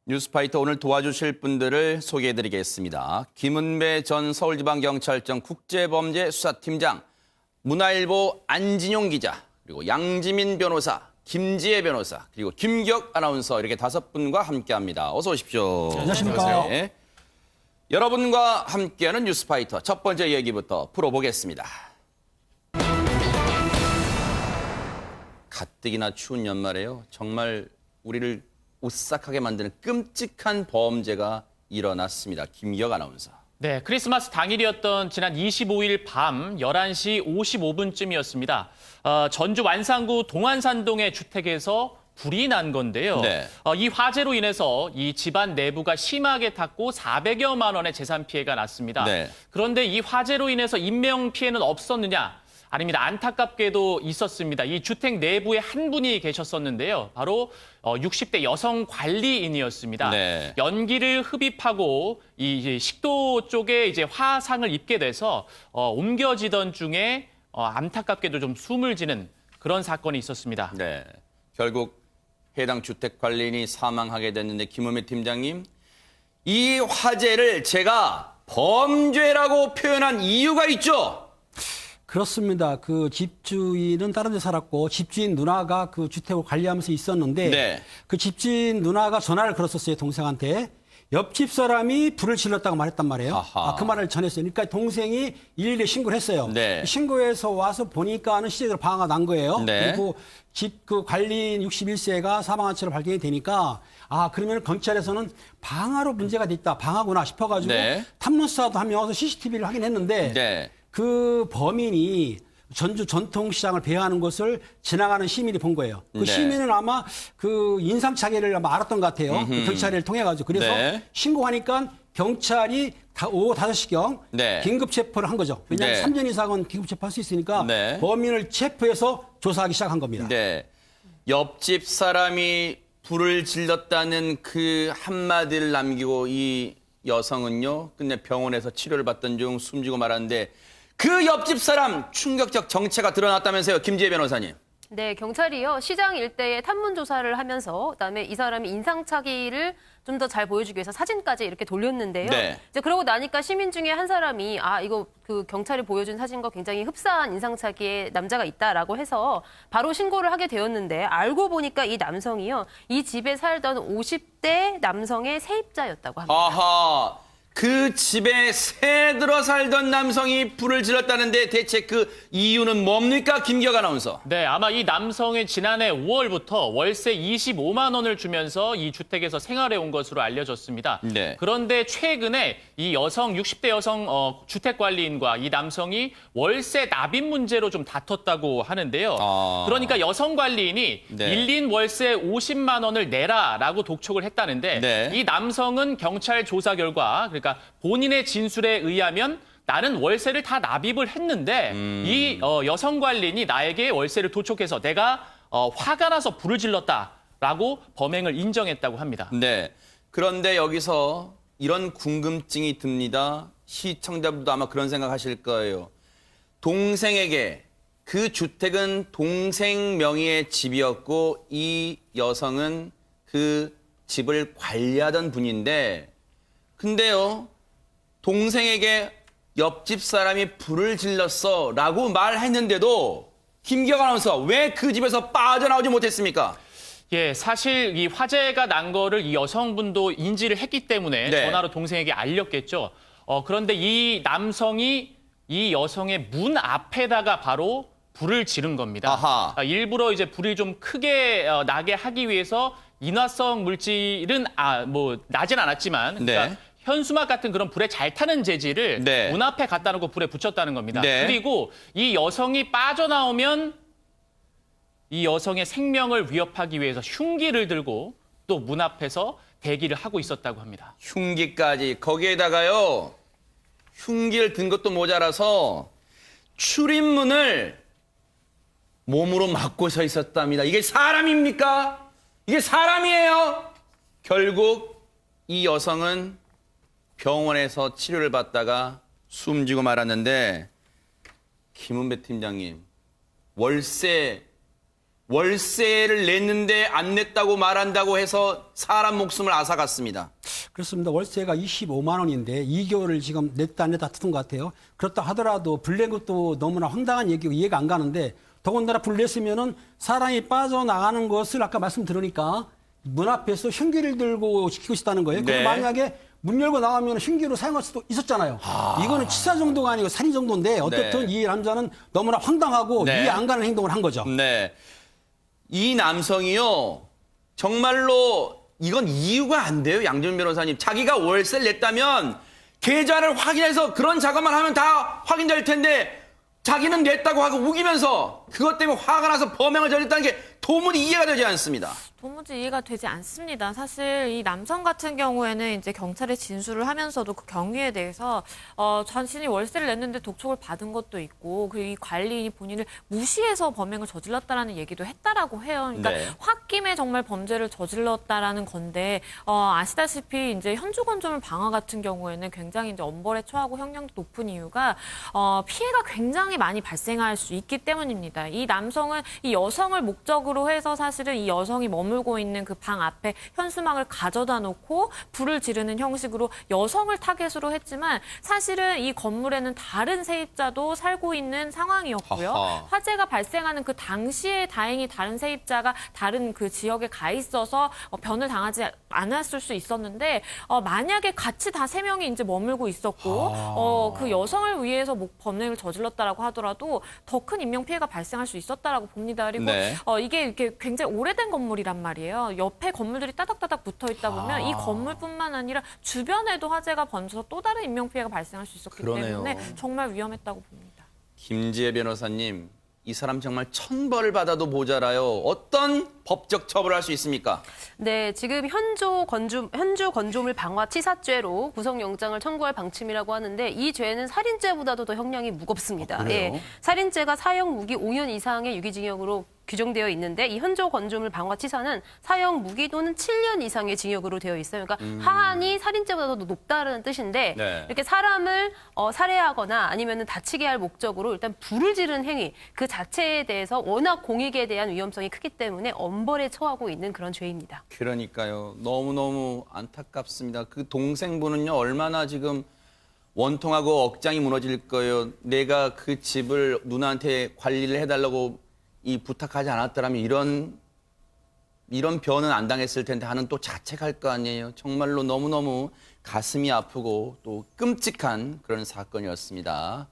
뉴스파이터 오늘 도와주실 분들을 소개해드리겠습니다. 김은배 전 서울지방경찰청 국제범죄수사팀장, 문화일보 안진용 기자, 그리고 양지민 변호사, 김지혜 변호사, 그리고 김기혁 아나운서 이렇게 5분과 함께합니다. 어서 오십시오. 안녕하십니까. 네. 여러분과 함께하는 뉴스파이터 첫 번째 얘기부터 풀어보겠습니다. 가뜩이나 추운 연말에요. 정말 우리를 오싹하게 만드는 끔찍한 범죄가 일어났습니다. 김기혁 아나운서. 네, 크리스마스 당일이었던 지난 25일 밤 11시 55분쯤이었습니다. 전주 완산구 동안산동의 주택에서 불이 난 건데요. 네. 이 화재로 인해서 이 집안 내부가 심하게 탔고 400여만 원의 재산 피해가 났습니다. 네. 그런데 이 화재로 인해서 인명 피해는 없었느냐? 아닙니다. 안타깝게도 있었습니다. 이 주택 내부에 한 분이 계셨었는데요. 바로 60대 여성 관리인이었습니다. 네. 연기를 흡입하고 이 식도 쪽에 이제 화상을 입게 돼서 옮겨지던 중에 안타깝게도 좀 숨을 지는 그런 사건이 있었습니다. 네. 결국 해당 주택 관리인이 사망하게 됐는데 김은배 팀장님, 이 화재를 제가 범죄라고 표현한 이유가 있죠? 그렇습니다. 그 집주인은 다른 데 살았고 집주인 누나가 그 주택을 관리하면서 있었는데 네. 그 집주인 누나가 전화를 걸었었어요. 동생한테. 옆집 사람이 불을 질렀다고 말했단 말이에요. 아하. 그 말을 전했어요. 그러니까 동생이 112에 신고를 했어요. 네. 신고해서 와서 보니까는 실제로 방화가 난 거예요. 네. 그리고 집 그 관리인 61세가 사망한 채로 발견이 되니까 그러면 경찰에서는 방화로 문제가 됐다. 방화구나 싶어가지고 네. 탐문수사도 한 명 와서 CCTV를 확인했는데 네. 그 범인이 전주 전통시장을 배회하는 것을 지나가는 시민이 본 거예요. 그 네. 시민은 아마 그 인상착의를 아마 알았던 것 같아요. 그 경찰을 통해 가지고. 그래서 네. 신고하니까 경찰이 오후 5시경 네. 긴급 체포를 한 거죠. 왜냐하면 네. 3년 이상은 긴급 체포할 수 있으니까 네. 범인을 체포해서 조사하기 시작한 겁니다. 네. 옆집 사람이 불을 질렀다는 그 한마디를 남기고 이 여성은요, 끝내 병원에서 치료를 받던 중 숨지고 말았는데 그 옆집 사람 충격적 정체가 드러났다면서요, 김지혜 변호사님. 네, 경찰이요. 시장 일대에 탐문 조사를 하면서 그다음에 이 사람이 인상착의를 좀 더 잘 보여주기 위해서 사진까지 이렇게 돌렸는데요. 네. 이제 그러고 나니까 시민 중에 한 사람이 이거 그 경찰이 보여준 사진과 굉장히 흡사한 인상착의의 남자가 있다라고 해서 바로 신고를 하게 되었는데 알고 보니까 이 남성이요. 이 집에 살던 50대 남성의 세입자였다고 합니다. 아하. 그 집에 새 들어 살던 남성이 불을 질렀다는데 대체 그 이유는 뭡니까, 김기혁 아나운서? 네, 아마 이 남성이 지난해 5월부터 월세 25만 원을 주면서 이 주택에서 생활해 온 것으로 알려졌습니다. 네. 그런데 최근에 이 여성 60대 여성 주택 관리인과 이 남성이 월세 납입 문제로 좀 다퉜다고 하는데요. 그러니까 여성 관리인이 네. 밀린 월세 50만 원을 내라라고 독촉을 했다는데 네. 이 남성은 경찰 조사 결과 그러니까 본인의 진술에 의하면 나는 월세를 다 납입을 했는데 이 여성 관리인이 나에게 월세를 도촉해서 내가 화가 나서 불을 질렀다라고 범행을 인정했다고 합니다. 네. 그런데 여기서 이런 궁금증이 듭니다. 시청자분도 아마 그런 생각하실 거예요. 동생에게 그 주택은 동생 명의의 집이었고 이 여성은 그 집을 관리하던 분인데 근데요, 동생에게 옆집 사람이 불을 질렀어 라고 말했는데도 김기혁 아나운서 왜 그 집에서 빠져나오지 못했습니까? 예, 사실 이 화재가 난 거를 이 여성분도 인지를 했기 때문에 네. 전화로 동생에게 알렸겠죠. 그런데 이 남성이 이 여성의 문 앞에다가 바로 불을 지른 겁니다. 아하. 일부러 이제 불이 좀 크게 나게 하기 위해서 인화성 물질은 나진 않았지만 그러니까 네. 현수막 같은 그런 불에 잘 타는 재질을 네. 문 앞에 갖다 놓고 불에 붙였다는 겁니다. 네. 그리고 이 여성이 빠져나오면 이 여성의 생명을 위협하기 위해서 흉기를 들고 또 문 앞에서 대기를 하고 있었다고 합니다. 흉기까지. 거기에다가요, 흉기를 든 것도 모자라서 출입문을 몸으로 막고 서 있었답니다. 이게 사람입니까? 이게 사람이에요? 결국 이 여성은 병원에서 치료를 받다가 숨지고 말았는데 김은배 팀장님, 월세 월세를 냈는데 안 냈다고 말한다고 해서 사람 목숨을 앗아갔습니다. 그렇습니다. 월세가 25만 원인데 2개월을 지금 냈다 안 냈다 듣은 것 같아요. 그렇다 하더라도 불낸 것도 너무나 황당한 얘기고 이해가 안 가는데 더군다나 불냈으면은 사람이 빠져나가는 것을 아까 말씀 들으니까 문 앞에서 흉기를 들고 지키고 있다는 거예요. 네. 그럼 만약에 문 열고 나가면 흉기로 사용할 수도 있었잖아요. 이거는 치사 정도가 아니고 살인 정도인데 어쨌든 네. 이 남자는 너무나 황당하고 네. 이해 안 가는 행동을 한 거죠. 네. 이 남성이요. 정말로 이건 이유가 안 돼요. 양지민 변호사님. 자기가 월세를 냈다면 계좌를 확인해서 그런 작업만 하면 다 확인될 텐데 자기는 냈다고 하고 우기면서 그것 때문에 화가 나서 범행을 저질렀다는 게 도무지 이해가 되지 않습니다. 도무지 이해가 되지 않습니다. 사실 이 남성 같은 경우에는 이제 경찰에 진술을 하면서도 그 경위에 대해서 자신이 월세를 냈는데 독촉을 받은 것도 있고 그리고 이 관리인이 본인을 무시해서 범행을 저질렀다라는 얘기도 했다라고 해요. 그러니까 네. 홧김에 정말 범죄를 저질렀다라는 건데 아시다시피 이제 현주건조물 방화 같은 경우에는 굉장히 이제 엄벌에 처하고 형량도 높은 이유가 피해가 굉장히 많이 발생할 수 있기 때문입니다. 이 남성은 이 여성을 목적으로 해서 사실은 이 여성이 머물고 있는 그 방 앞에 현수막을 가져다 놓고 불을 지르는 형식으로 여성을 타겟으로 했지만 사실은 이 건물에는 다른 세입자도 살고 있는 상황이었고요. 하하. 화재가 발생하는 그 당시에 다행히 다른 세입자가 다른 그 지역에 가 있어서 변을 당하지 않았을 수 있었는데 만약에 같이 다 세 명이 이제 머물고 있었고 그 여성을 위해서 범행을 저질렀다라고 하더라도 더 큰 인명 피해가 발생할 수 있었다라고 봅니다. 그리고 네. 이게 이렇게 굉장히 오래된 건물이란 말이에요. 옆에 건물들이 따닥따닥 붙어 있다 보면 이 건물뿐만 아니라 주변에도 화재가 번져서 또 다른 인명 피해가 발생할 수 있었기 그러네요. 때문에 정말 위험했다고 봅니다. 김지혜 변호사님, 이 사람 정말 천벌을 받아도 모자라요. 어떤 법적 처벌을 할 수 있습니까? 네, 지금 현주 건조물 방화치사죄로 구속영장을 청구할 방침이라고 하는데 이 죄는 살인죄보다도 더 형량이 무겁습니다. 그래요? 예, 살인죄가 사형 무기 5년 이상의 유기징역으로 규정되어 있는데 이 현조 건조물 방화치사는 사형 무기 또는 7년 이상의 징역으로 되어 있어요. 그러니까 하한이 살인죄보다 더 높다는 뜻인데 네. 이렇게 사람을 살해하거나 아니면 다치게 할 목적으로 일단 불을 지르는 행위 그 자체에 대해서 워낙 공익에 대한 위험성이 크기 때문에 엄벌에 처하고 있는 그런 죄입니다. 그러니까요. 너무너무 안타깝습니다. 그 동생분은요, 얼마나 지금 원통하고 억장이 무너질 거예요. 내가 그 집을 누나한테 관리를 해달라고 부탁하지 않았더라면 이런 변은 안 당했을 텐데 하는 또 자책할 거 아니에요. 정말로 너무너무 가슴이 아프고 또 끔찍한 그런 사건이었습니다.